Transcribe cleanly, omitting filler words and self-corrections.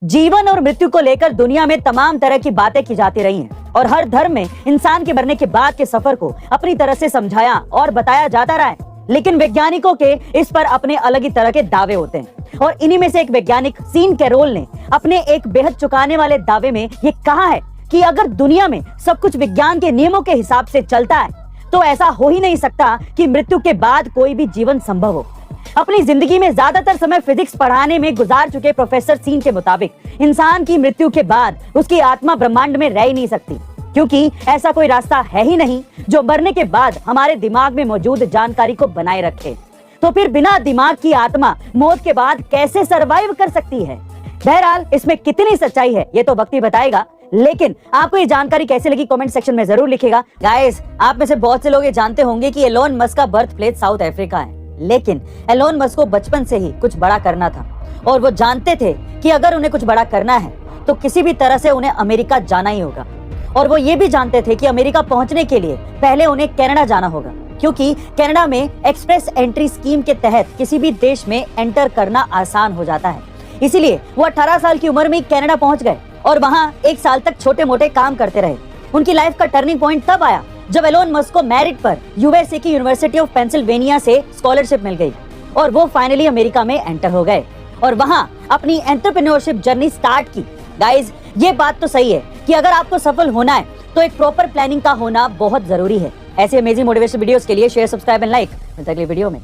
जीवन और मृत्यु को लेकर दुनिया में तमाम तरह की बातें की जाती रही हैं और हर धर्म में इंसान के मरने के बाद के सफर को अपनी तरह से समझाया और बताया जाता रहा है। लेकिन वैज्ञानिकों के इस पर अपने अलग ही तरह के दावे होते हैं और इन्हीं में से एक वैज्ञानिक सीन कैरोल ने अपने एक बेहद चौंकाने वाले दावे में ये कहा है कि अगर दुनिया में सब कुछ विज्ञान के नियमों के हिसाब से चलता है तो ऐसा हो ही नहीं सकता कि मृत्यु के बाद कोई भी जीवन संभव हो। अपनी जिंदगी में ज्यादातर समय फिजिक्स पढ़ाने में गुजार चुके प्रोफेसर सीन के मुताबिक इंसान की मृत्यु के बाद उसकी आत्मा ब्रह्मांड में रह ही नहीं सकती, क्योंकि ऐसा कोई रास्ता है ही नहीं जो मरने के बाद हमारे दिमाग में मौजूद जानकारी को बनाए रखे। तो फिर बिना दिमाग की आत्मा मौत के बाद कैसे सरवाइव कर सकती है? बहरहाल इसमें कितनी सच्चाई है ये तो वक्त ही बताएगा, लेकिन आपको ये जानकारी कैसे लगी कमेंट सेक्शन में जरूर लिखिएगा। गाइस, आप में से बहुत से लोग ये जानते होंगे कि एलोन मस्क का बर्थ प्लेस साउथ अफ्रीका है, लेकिन एलोन मस्क को बचपन से ही कुछ बड़ा करना था और वो जानते थे कि अगर उन्हें कुछ बड़ा करना है तो किसी भी तरह से उन्हें अमेरिका जाना ही होगा। और वो ये भी जानते थे कि अमेरिका पहुंचने के लिए पहले उन्हें कनाडा जाना होगा, क्योंकि कनाडा में एक्सप्रेस एंट्री स्कीम के तहत किसी भी देश में एंटर करना आसान हो जाता है। इसीलिए वो 18 साल की उम्र में कनाडा पहुंच गए और वहां 1 साल तक छोटे मोटे काम करते रहे। उनकी लाइफ का टर्निंग पॉइंट तब आया जब एलोन मस्क को मेरिट पर यूएसए की यूनिवर्सिटी ऑफ पेंसिल्वेनिया से स्कॉलरशिप मिल गई और वो फाइनली अमेरिका में एंटर हो गए और वहां अपनी एंटरप्रेन्योरशिप जर्नी स्टार्ट की। गाइज, ये बात तो सही है कि अगर आपको सफल होना है तो एक प्रॉपर प्लानिंग का होना बहुत जरूरी है। ऐसे अमेजिंग मोटिवेशनल वीडियोस के लिए शेयर, सब्सक्राइब एंड लाइक। मिलते हैं अगले वीडियो में।